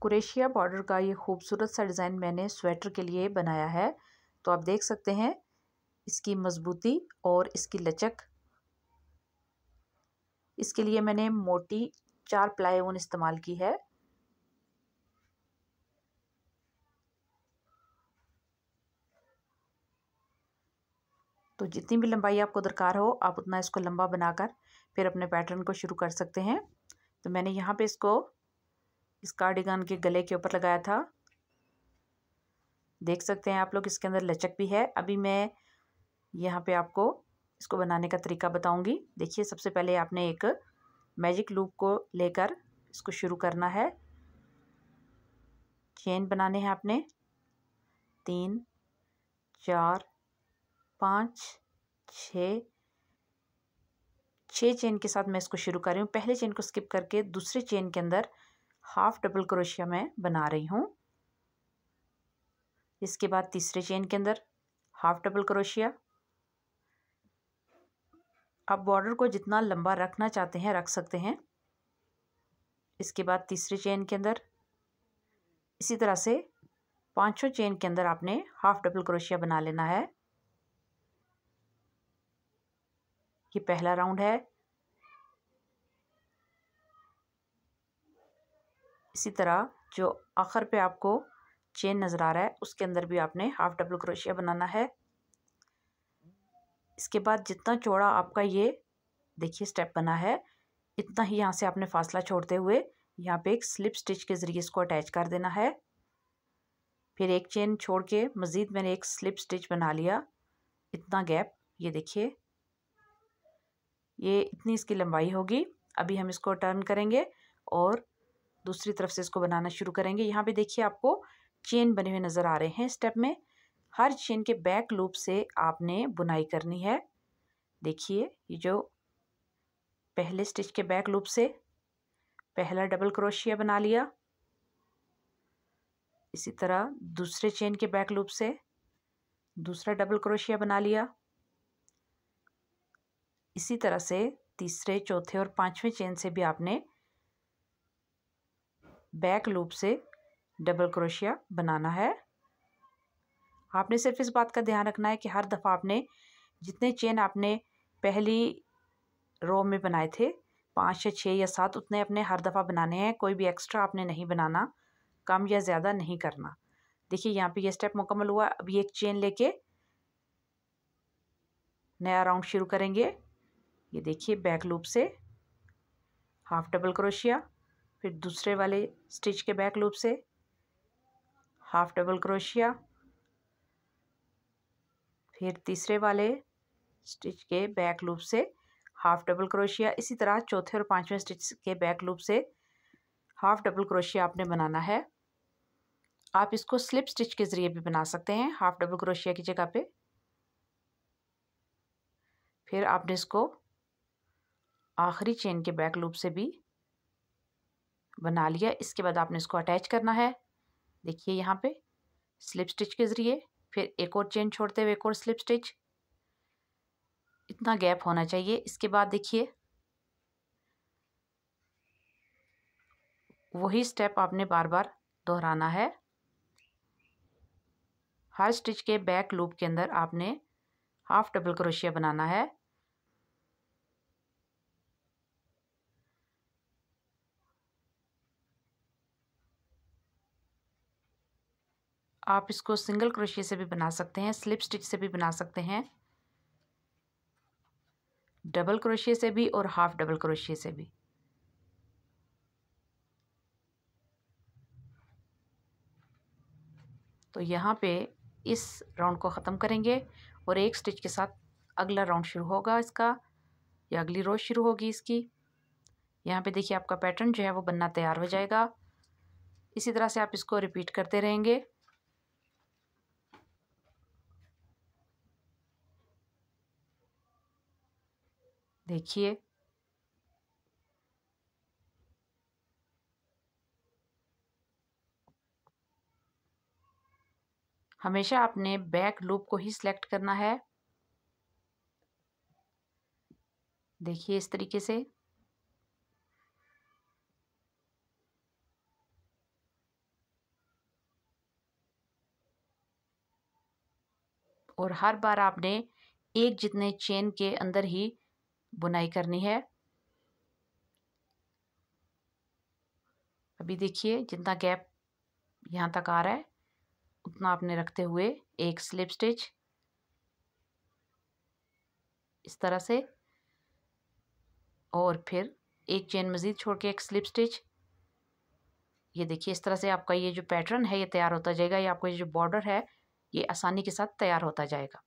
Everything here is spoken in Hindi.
कुरेशिया बॉर्डर का ये खूबसूरत सा डिज़ाइन मैंने स्वेटर के लिए बनाया है। तो आप देख सकते हैं इसकी मज़बूती और इसकी लचक। इसके लिए मैंने मोटी 4 प्लाई ऊन इस्तेमाल की है। तो जितनी भी लंबाई आपको दरकार हो आप उतना इसको लंबा बनाकर फिर अपने पैटर्न को शुरू कर सकते हैं। तो मैंने यहाँ पे इसको इस कार्डिगन के गले के ऊपर लगाया था। देख सकते हैं आप लोग इसके अंदर लचक भी है। अभी मैं यहाँ पे आपको इसको बनाने का तरीका बताऊंगी। देखिए, सबसे पहले आपने एक मैजिक लूप को लेकर इसको शुरू करना है। चेन बनाने हैं आपने 3 4 5 6 चेन के साथ मैं इसको शुरू कर रही हूँ। पहले चेन को स्किप करके दूसरे चेन के अंदर हाफ डबल क्रोशिया मैं बना रही हूँ। इसके बाद तीसरे चेन के अंदर हाफ डबल क्रोशिया। आप बॉर्डर को जितना लंबा रखना चाहते हैं रख सकते हैं। इसके बाद तीसरे चेन के अंदर इसी तरह से पांचों चेन के अंदर आपने हाफ डबल क्रोशिया बना लेना है। ये पहला राउंड है। इसी तरह जो आखिर पे आपको चेन नज़र आ रहा है उसके अंदर भी आपने हाफ डबल क्रोशिया बनाना है। इसके बाद जितना चौड़ा आपका ये देखिए स्टेप बना है, इतना ही यहाँ से आपने फासला छोड़ते हुए यहाँ पे एक स्लिप स्टिच के ज़रिए इसको अटैच कर देना है। फिर एक चेन छोड़ के मज़ीद मैंने एक स्लिप स्टिच बना लिया। इतना गैप, ये देखिए, ये इतनी इसकी लंबाई होगी। अभी हम इसको टर्न करेंगे और दूसरी तरफ से इसको बनाना शुरू करेंगे। यहाँ पे देखिए आपको चेन बने हुए नज़र आ रहे हैं। स्टेप में हर चेन के बैक लूप से आपने बुनाई करनी है। देखिए, ये जो पहले स्टिच के बैक लूप से पहला डबल क्रोशिया बना लिया। इसी तरह दूसरे चेन के बैक लूप से दूसरा डबल क्रोशिया बना लिया। इसी तरह से तीसरे, चौथे और पांचवें चेन से भी आपने बैक लूप से डबल क्रोशिया बनाना है। आपने सिर्फ इस बात का ध्यान रखना है कि हर दफ़ा आपने जितने चेन आपने पहली रो में बनाए थे 5 या 6 या 7 उतने अपने हर दफ़ा बनाने हैं। कोई भी एक्स्ट्रा आपने नहीं बनाना, कम या ज़्यादा नहीं करना। देखिए, यहाँ पे ये स्टेप मुकम्मल हुआ। अभी एक चेन लेके नया राउंड शुरू करेंगे। ये देखिए, बैक लूप से हाफ डबल क्रोशिया, फिर दूसरे वाले स्टिच के बैक लूप से हाफ डबल क्रोशिया, फिर तीसरे वाले स्टिच के बैक लूप से हाफ डबल क्रोशिया। इसी तरह चौथे और पांचवें स्टिच के बैक लूप से हाफ डबल क्रोशिया आपने बनाना है। आप इसको स्लिप स्टिच के ज़रिए भी बना सकते हैं हाफ डबल क्रोशिया की जगह पे। फिर आपने इसको आखिरी चेन के बैक लूप से भी बना लिया। इसके बाद आपने इसको अटैच करना है। देखिए, यहाँ पे स्लिप स्टिच के ज़रिए, फिर एक और चेन छोड़ते हुए एक और स्लिप स्टिच। इतना गैप होना चाहिए। इसके बाद देखिए, वही स्टेप आपने बार बार दोहराना है। हर स्टिच के बैक लूप के अंदर आपने हाफ डबल क्रोशिया बनाना है। आप इसको सिंगल क्रोशिया से भी बना सकते हैं, स्लिप स्टिच से भी बना सकते हैं, डबल क्रोशिया से भी और हाफ डबल क्रोशिया से भी। तो यहाँ पे इस राउंड को ख़त्म करेंगे और एक स्टिच के साथ अगला राउंड शुरू होगा इसका, या अगली रो शुरू होगी इसकी। यहाँ पे देखिए आपका पैटर्न जो है वो बनना तैयार हो जाएगा। इसी तरह से आप इसको रिपीट करते रहेंगे। देखिए, हमेशा आपने बैक लूप को ही सिलेक्ट करना है। देखिए, इस तरीके से। और हर बार आपने एक जितने चेन के अंदर ही बुनाई करनी है। अभी देखिए जितना गैप यहाँ तक आ रहा है उतना आपने रखते हुए एक स्लिप स्टिच इस तरह से, और फिर एक चेन मज़ीद छोड़ के एक स्लिप स्टिच। ये देखिए इस तरह से आपका ये जो पैटर्न है ये तैयार होता जाएगा। ये आपको ये जो बॉर्डर है ये आसानी के साथ तैयार होता जाएगा।